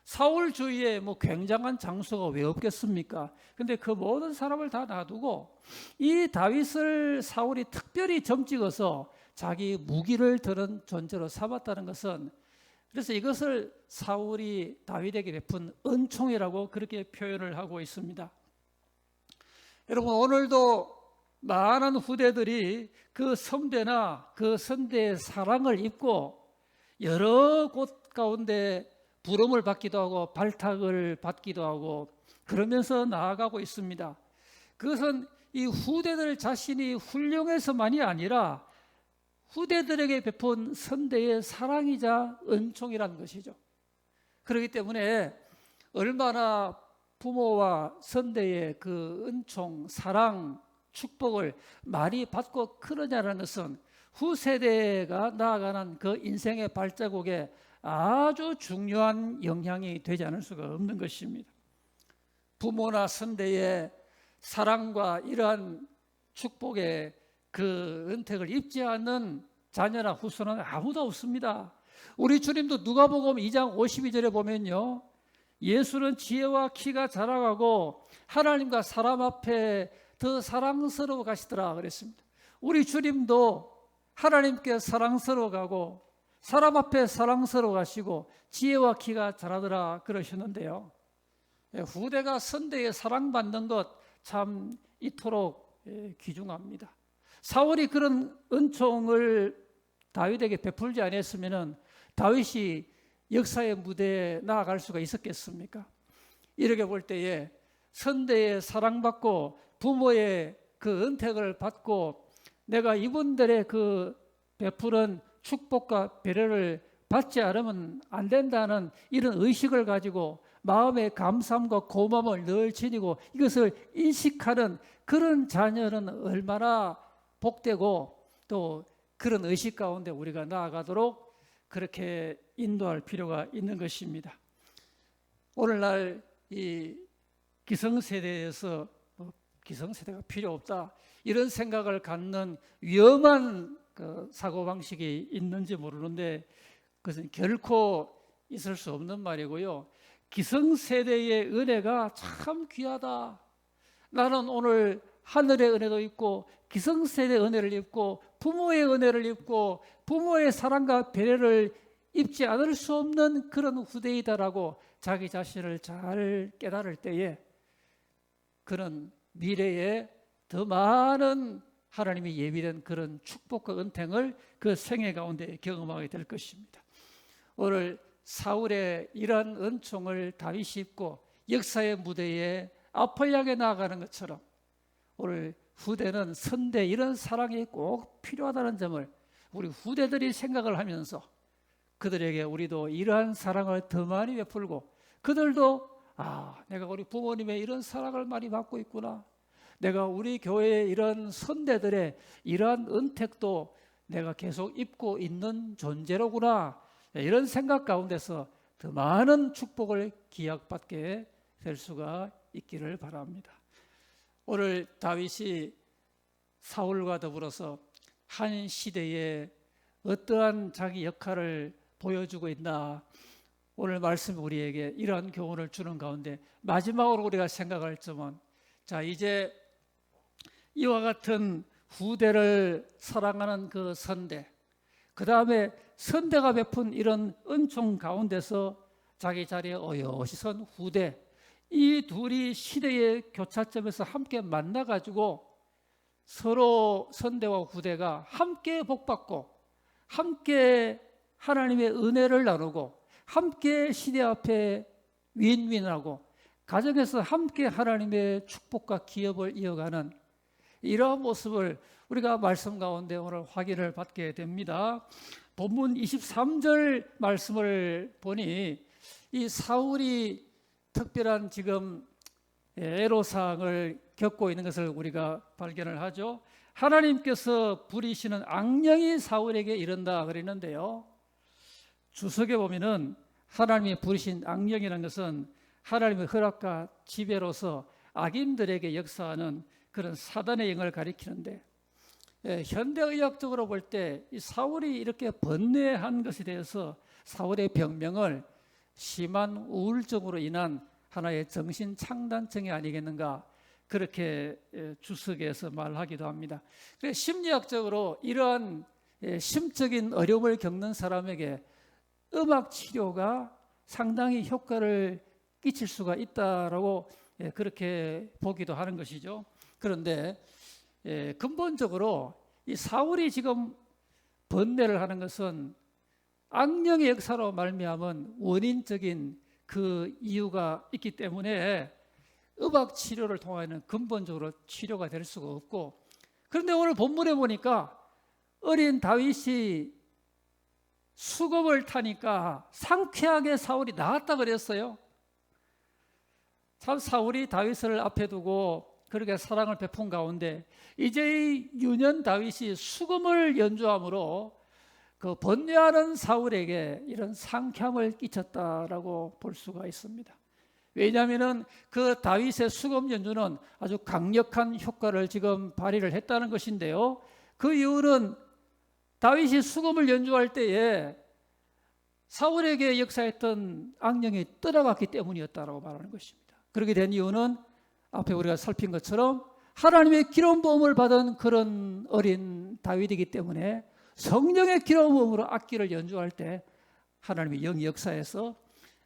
Speaker 4: 사울 주위에 뭐 굉장한 장수가 왜 없겠습니까? 근데 그 모든 사람을 다 놔두고 이 다윗을 사울이 특별히 점찍어서 자기 무기를 드는 존재로 삼았다는 것은, 그래서 이것을 사울이 다윗에게 베푼 은총이라고 그렇게 표현을 하고 있습니다. 여러분, 오늘도 많은 후대들이 그 선대나 그 선대의 사랑을 입고 여러 곳 가운데 부름을 받기도 하고 발탁을 받기도 하고 그러면서 나아가고 있습니다. 그것은 이 후대들 자신이 훌륭해서만이 아니라 후대들에게 베푼 선대의 사랑이자 은총이라는 것이죠. 그렇기 때문에 얼마나 부모와 선대의 그 은총, 사랑, 축복을 많이 받고 크느냐는 것은 후세대가 나아가는 그 인생의 발자국에 아주 중요한 영향이 되지 않을 수가 없는 것입니다. 부모나 선대의 사랑과 이러한 축복의 그 은택을 입지 않는 자녀나 후손은 아무도 없습니다. 우리 주님도 누가복음 2장 52절에 보면요, 예수는 지혜와 키가 자라가고 하나님과 사람 앞에 더 사랑스러워 가시더라 그랬습니다. 우리 주님도 하나님께 사랑스러워 가고 사람 앞에 사랑스러워 가시고 지혜와 키가 자라더라 그러셨는데요. 후대가 선대에 사랑받는 것 참 이토록 귀중합니다. 사울이 그런 은총을 다윗에게 베풀지 않았으면 다윗이 역사의 무대에 나아갈 수가 있었겠습니까? 이렇게 볼 때에 선대에 사랑받고 부모의 그 은택을 받고 내가 이분들의 그 베푸는 축복과 배려를 받지 않으면 안 된다는 이런 의식을 가지고 마음의 감사함과 고마움을 늘 지니고 이것을 인식하는 그런 자녀는 얼마나 복되고 또 그런 의식 가운데 우리가 나아가도록 그렇게 인도할 필요가 있는 것입니다. 오늘날 이 기성세대에서 기성세대가 필요 없다 이런 생각을 갖는 위험한 그 사고방식이 있는지 모르는데 그것은 결코 있을 수 없는 말이고요. 기성세대의 은혜가 참 귀하다. 나는 오늘 하늘의 은혜도 있고 기성세대의 은혜를 입고 부모의 은혜를 입고 부모의 사랑과 배려를 입지 않을 수 없는 그런 후대이다라고 자기 자신을 잘 깨달을 때에 그런 미래에 더 많은 하나님이 예비된 그런 축복과 은택을 그 생애 가운데 경험하게 될 것입니다. 오늘 사울의 이러한 은총을 다윗이 입고 역사의 무대에 앞을 향해 나아가는 것처럼 오늘 후대는 선대 이런 사랑이 꼭 필요하다는 점을 우리 후대들이 생각을 하면서 그들에게 우리도 이러한 사랑을 더 많이 베풀고 그들도 내가 우리 부모님의 이런 사랑을 많이 받고 있구나. 내가 우리 교회의 이런 선대들의 이러한 은택도 내가 계속 입고 있는 존재로구나. 이런 생각 가운데서 더 많은 축복을 기약받게 될 수가 있기를 바랍니다. 오늘 다윗이 사울과 더불어서 한 시대에 어떠한 자기 역할을 보여주고 있나, 오늘 말씀 우리에게 이러한 교훈을 주는 가운데 마지막으로 우리가 생각할 점은, 자 이제 이와 같은 후대를 사랑하는 그 선대, 그 다음에 선대가 베푼 이런 은총 가운데서 자기 자리에 어여시 선 후대, 이 둘이 시대의 교차점에서 함께 만나가지고 서로 선대와 후대가 함께 복받고 함께 하나님의 은혜를 나누고 함께 시대 앞에 윈윈하고 가정에서 함께 하나님의 축복과 기업을 이어가는 이러한 모습을 우리가 말씀 가운데 오늘 확인을 받게 됩니다. 본문 23절 말씀을 보니 이 사울이 특별한 지금 애로사항을 겪고 있는 것을 우리가 발견을 하죠. 하나님께서 부리시는 악령이 사울에게 이른다 그랬는데요. 주석에 보면은 하나님이 부리신 악령이라는 것은 하나님의 허락과 지배로서 악인들에게 역사하는 그런 사단의 영을 가리키는데, 현대의학적으로 볼 때 이 사울이 이렇게 번뇌한 것에 대해서 사울의 병명을 심한 우울증으로 인한 하나의 정신창단증이 아니겠는가, 그렇게 주석에서 말하기도 합니다. 그래서 심리학적으로 이러한 심적인 어려움을 겪는 사람에게 음악 치료가 상당히 효과를 끼칠 수가 있다라고 그렇게 보기도 하는 것이죠. 그런데 근본적으로 이 사울이 지금 번뇌를 하는 것은 악령의 역사로 말미암은 원인적인 그 이유가 있기 때문에 음악 치료를 통하여는 근본적으로 치료가 될 수가 없고, 그런데 오늘 본문에 보니까 어린 다윗이 수금을 타니까 상쾌하게 사울이 나았다 그랬어요. 참 사울이 다윗을 앞에 두고 그렇게 사랑을 베푼 가운데 이제 유년 다윗이 수금을 연주함으로 그 번뇌하는 사울에게 이런 상쾌함을 끼쳤다라고 볼 수가 있습니다. 왜냐하면 그 다윗의 수금 연주는 아주 강력한 효과를 지금 발휘를 했다는 것인데요. 그 이유는 다윗이 수금을 연주할 때에 사울에게 역사했던 악령이 떠나갔기 때문이었다라고 말하는 것입니다. 그렇게 된 이유는 앞에 우리가 살핀 것처럼 하나님의 기름 부음을 받은 그런 어린 다윗이기 때문에 성령의 기름 부음으로 악기를 연주할 때 하나님의 영이 역사해서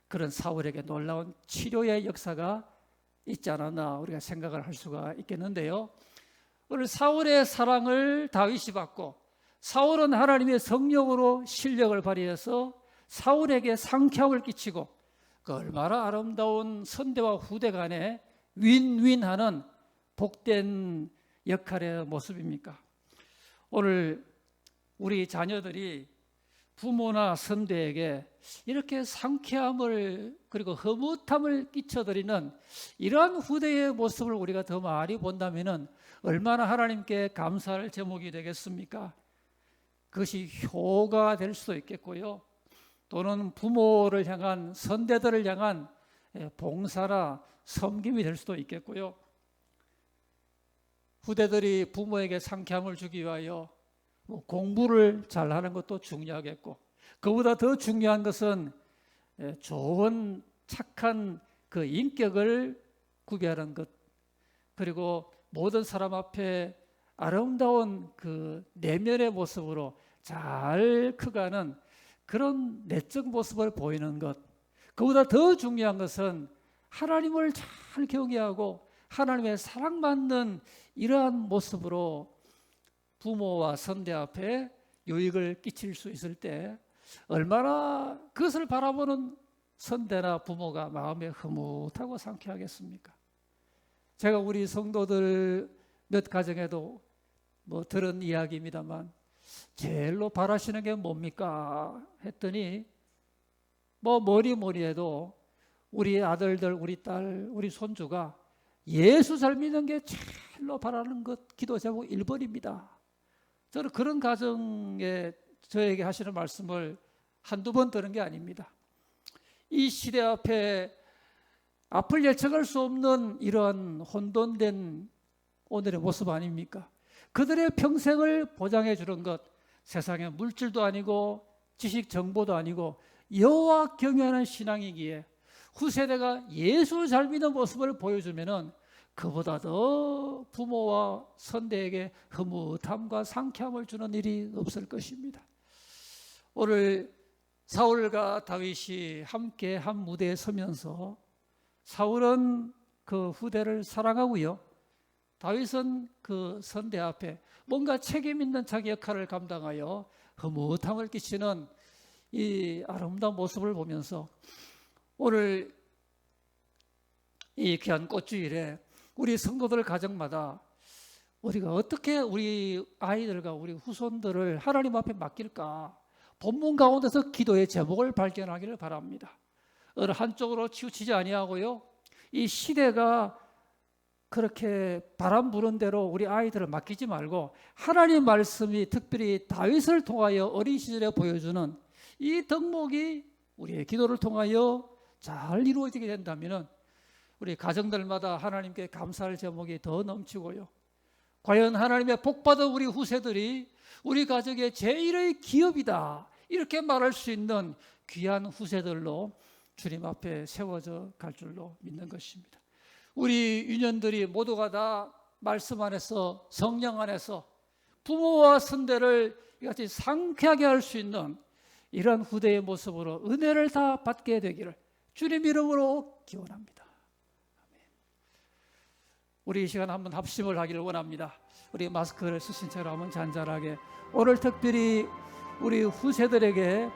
Speaker 4: 그런 사울에게 놀라운 치료의 역사가 있지 않았나 우리가 생각을 할 수가 있겠는데요. 오늘 사울의 사랑을 다윗이 받고 사울은 하나님의 성령으로 실력을 발휘해서 사울에게 상쾌함을 끼치고 그 얼마나 아름다운 선대와 후대 간에 윈윈하는 복된 역할의 모습입니까? 오늘 우리 자녀들이 부모나 선대에게 이렇게 상쾌함을 그리고 흐뭇함을 끼쳐드리는 이러한 후대의 모습을 우리가 더 많이 본다면 얼마나 하나님께 감사할 제목이 되겠습니까? 그것이 효가 될 수도 있겠고요. 또는 부모를 향한 선대들을 향한 봉사나 섬김이 될 수도 있겠고요. 후대들이 부모에게 상쾌함을 주기 위하여 공부를 잘하는 것도 중요하겠고, 그보다 더 중요한 것은 좋은 착한 그 인격을 구비하는 것, 그리고 모든 사람 앞에 아름다운 그 내면의 모습으로 잘 커가는 그런 내적 모습을 보이는 것, 그보다 더 중요한 것은 하나님을 잘 경외하고 하나님의 사랑받는 이러한 모습으로 부모와 선대 앞에 유익을 끼칠 수 있을 때 얼마나 그것을 바라보는 선대나 부모가 마음에 흐뭇하고 상쾌하겠습니까? 제가 우리 성도들 몇 가정에도 들은 이야기입니다만 제일로 바라시는 게 뭡니까? 했더니 뭐니 해도 우리 아들들, 우리 딸, 우리 손주가 예수 잘 믿는 게 제일로 바라는 것 기도 제목 1번입니다. 저는 그런 가정에 저에게 하시는 말씀을 한두 번 들은 게 아닙니다. 이 시대 앞에 앞을 예측할 수 없는 이러한 혼돈된 오늘의 모습 아닙니까? 그들의 평생을 보장해 주는 것, 세상의 물질도 아니고 지식 정보도 아니고 여호와 경외하는 신앙이기에 후세대가 예수 잘 믿는 모습을 보여주면은 그보다 더 부모와 선대에게 흐뭇함과 상쾌함을 주는 일이 없을 것입니다. 오늘 사울과 다윗이 함께 한 무대에 서면서 사울은 그 후대를 사랑하고요, 다윗은 그 선대 앞에 뭔가 책임 있는 자기 역할을 감당하여 흐뭇함을 끼치는 이 아름다운 모습을 보면서 오늘 이 귀한 꽃주일에 우리 성도들 가정마다 우리가 어떻게 우리 아이들과 우리 후손들을 하나님 앞에 맡길까, 본문 가운데서 기도의 제목을 발견하기를 바랍니다. 어느 한쪽으로 치우치지 아니하고요, 이 시대가 그렇게 바람 부는 대로 우리 아이들을 맡기지 말고 하나님 말씀이 특별히 다윗을 통하여 어린 시절에 보여주는 이 덕목이 우리의 기도를 통하여 잘 이루어지게 된다면 우리 가정들마다 하나님께 감사할 제목이 더 넘치고요. 과연 하나님의 복받은 우리 후세들이 우리 가족의 제1의 기업이다 이렇게 말할 수 있는 귀한 후세들로 주님 앞에 세워져 갈 줄로 믿는 것입니다. 우리 유년들이 모두가 다 말씀 안에서 성령 안에서 부모와 선대를 이같이 상쾌하게 할 수 있는 이런 후대의 모습으로 은혜를 다 받게 되기를 주님 이름으로 기원합니다. 아멘. 우리 이 시간 한번 합심을 하기를 원합니다. 우리 마스크를 쓰신 채로 한번 잔잔하게 오늘 특별히 우리 후세들에게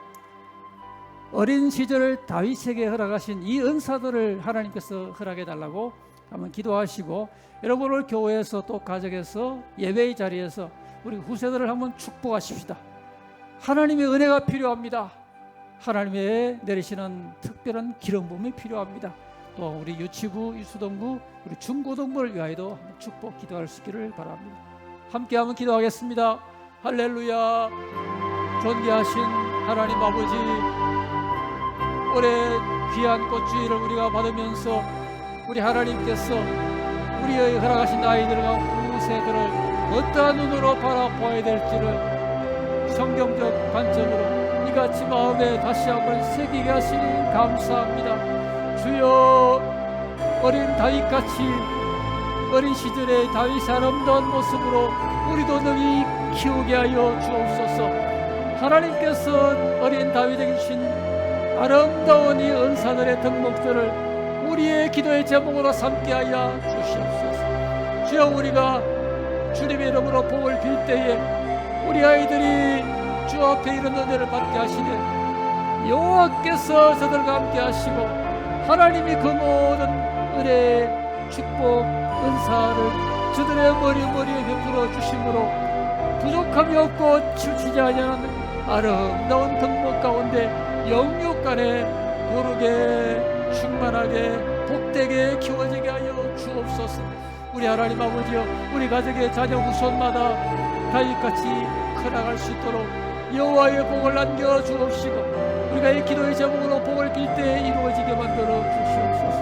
Speaker 4: 어린 시절 다윗에게 허락하신 이 은사들을 하나님께서 허락해 달라고 한번 기도하시고 여러분 오늘 교회에서 또 가정에서 예배의 자리에서 우리 후세들을 한번 축복하십시다. 하나님의 은혜가 필요합니다. 하나님의 내리시는 특별한 기름 부음이 필요합니다. 또 우리 유치부, 유초등부, 우리 중고등부를 위하여도 한번 축복 기도할 수 있기를 바랍니다. 함께 한번 기도하겠습니다. 할렐루야. 존귀하신 하나님 아버지, 올해 귀한 꽃주의를 우리가 받으면서 우리 하나님께서 우리의 허락하신 아이들과 후세들을 어떠한 눈으로 바라보아야 될지를 성경적 관점으로 이같이 마음에 다시 한번 새기게 하시니 감사합니다. 주여, 어린 다윗같이 어린 시절의 다윗의 아름다운 모습으로 우리도 능히 키우게 하여 주옵소서. 하나님께서 어린 다윗에게 주신 아름다운 이 은사들의 덕목들을 우리의 기도의 제목으로 삼게 하여 주시옵소서. 주여, 우리가 주님의 이름으로 복을 빌 때에 우리 아이들이 주 앞에 이런 은혜를 받게 하시되 여호와께서 저들과 함께 하시고 하나님이 그 모든 은혜, 축복, 은사를 저들의 머리에 베풀어 주심으로 부족함이 없고 치우치지 아니하는 아름다운 덕목 가운데 영육간에 고르게 충만하게 복되게 키워지게 하여 주옵소서. 우리 하나님 아버지여, 우리 가족의 자녀 후손마다 다윗같이 커나갈 수 있도록 여호와의 복을 남겨 주옵시고 우리가 이 기도의 제목으로 복을 빌 때 이루어지게 만들어 주시옵소서.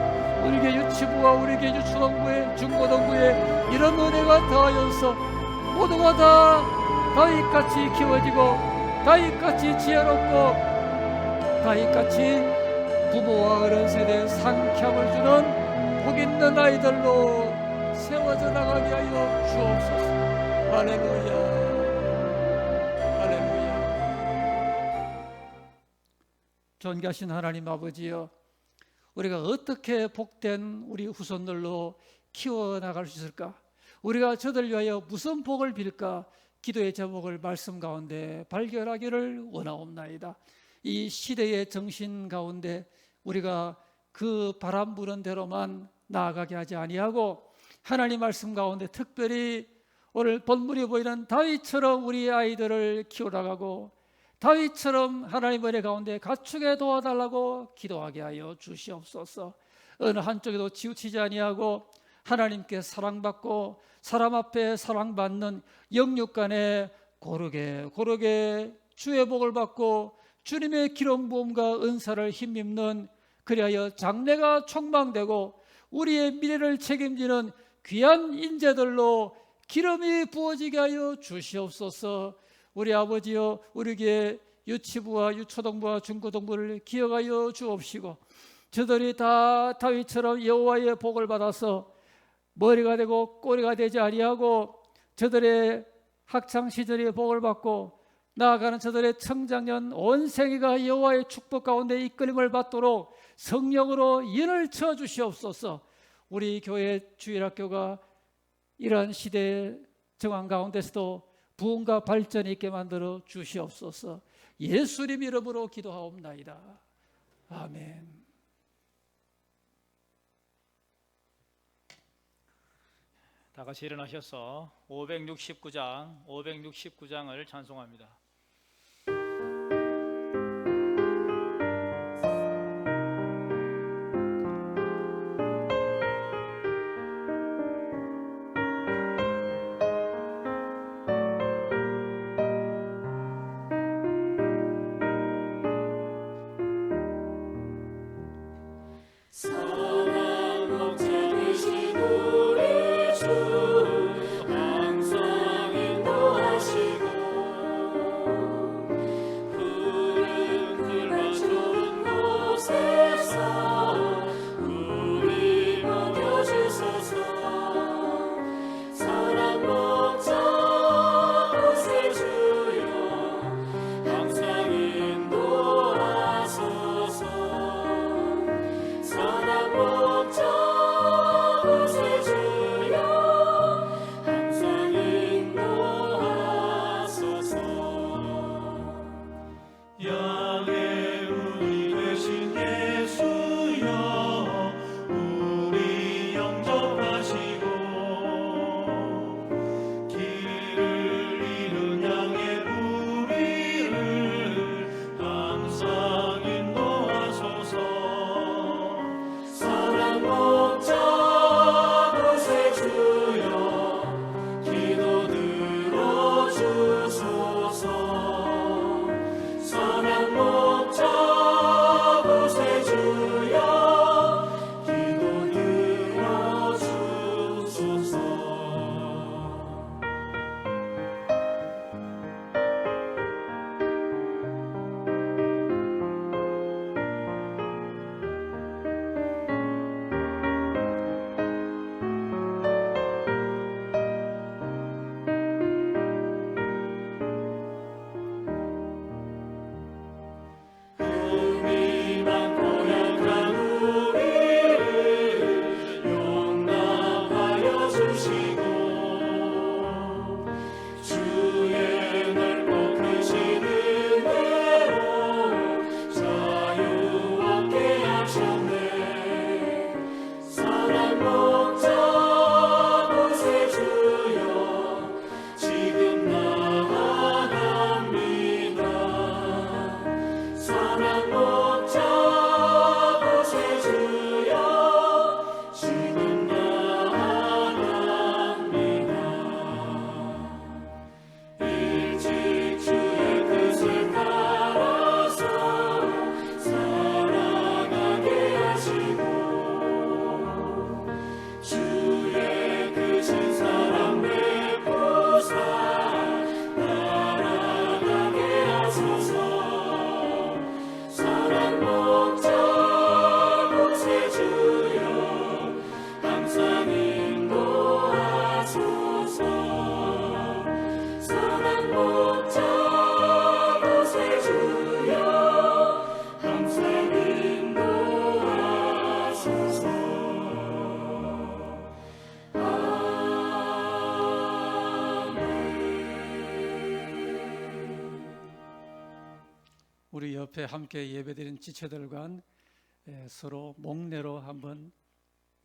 Speaker 4: 우리에게 유치부와 우리에게 유초등부에 중고등부에 이런 은혜가 더하여서 모두가 다 다윗같이 키워지고 다윗같이 지혜롭고 다윗같이 부모와 어른 세대에 상쾌함을 주는 복 있는 아이들로 세워져 나가게 하여 주옵소서. 할렐루야, 할렐루야. 존귀하신 하나님 아버지여, 우리가 어떻게 복된 우리 후손들로 키워나갈 수 있을까? 우리가 저들 위하여 무슨 복을 빌까? 기도의 제목을 말씀 가운데 발견하기를 원하옵나이다. 이 시대의 정신 가운데 우리가 그 바람 부는 대로만 나아가게 하지 아니하고 하나님 말씀 가운데 특별히 오늘 본문이 보이는 다윗처럼 우리 아이들을 키워나가고 다윗처럼 하나님 은혜 가운데 갖추게 도와달라고 기도하게 하여 주시옵소서. 어느 한쪽에도 치우치지 아니하고 하나님께 사랑받고 사람 앞에 사랑받는 영육간에 고르게 주의 복을 받고 주님의 기름 부음과 은사를 힘입는, 그리하여 장래가 촉망되고 우리의 미래를 책임지는 귀한 인재들로 기름이 부어지게 하여 주시옵소서. 우리 아버지여, 우리에게 유치부와 유초등부와 중고등부를 기억하여 주옵시고 저들이 다 다윗처럼 여호와의 복을 받아서 머리가 되고 꼬리가 되지 아니하고 저들의 학창시절의 복을 받고 나아가는 저들의 청장년 온 생애가 여호와의 축복 가운데 이끌림을 받도록 성령으로 인을 쳐 주시옵소서. 우리 교회 주일학교가 이러한 시대의 정황 가운데서도 부흥과 발전이 있게 만들어 주시옵소서. 예수님 이름으로 기도하옵나이다. 아멘.
Speaker 1: 다 같이 일어나셔서 569장을 찬송합니다.
Speaker 4: 우리 옆에 함께 예배드린 지체들과 서로 목례로 한번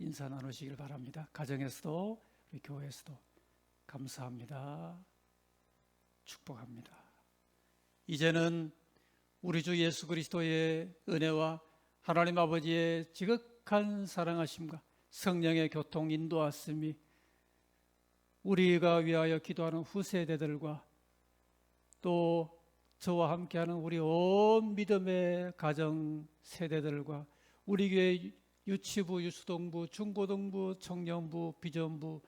Speaker 4: 인사 나누시길 바랍니다. 가정에서도 우리 교회에서도 감사합니다. 축복합니다. 이제는 우리 주 예수 그리스도의 은혜와 하나님 아버지의 지극한 사랑하심과 성령의 교통 인도하심이 우리가 위하여 기도하는 후세대들과 또 저와 함께하는 우리 온 믿음의 가정 세대들과 우리 교회 유치부, 유수동부, 중고등부, 청년부, 비전부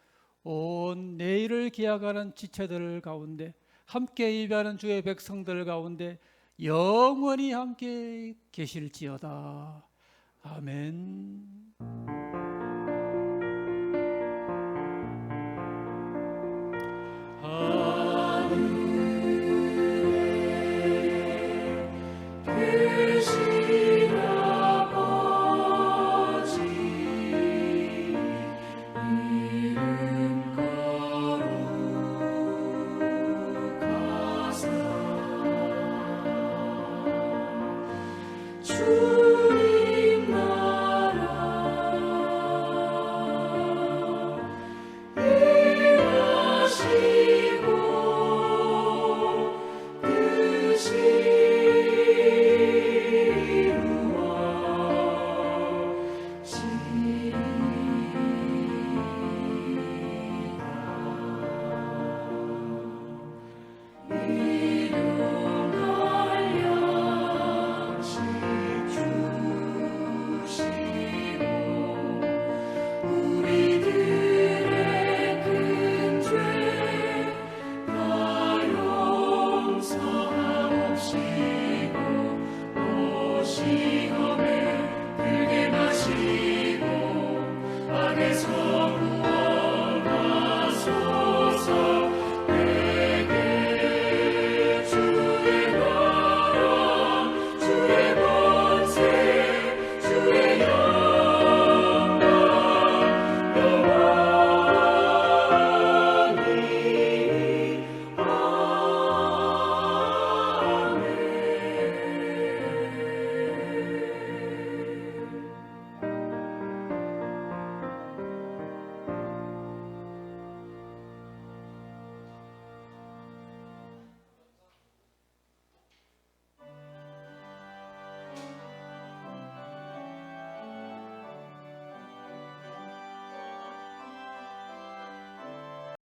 Speaker 4: 온 내일을 기약하는 지체들 가운데 함께 예배하는 주의 백성들 가운데 영원히 함께 계실지어다. 아멘.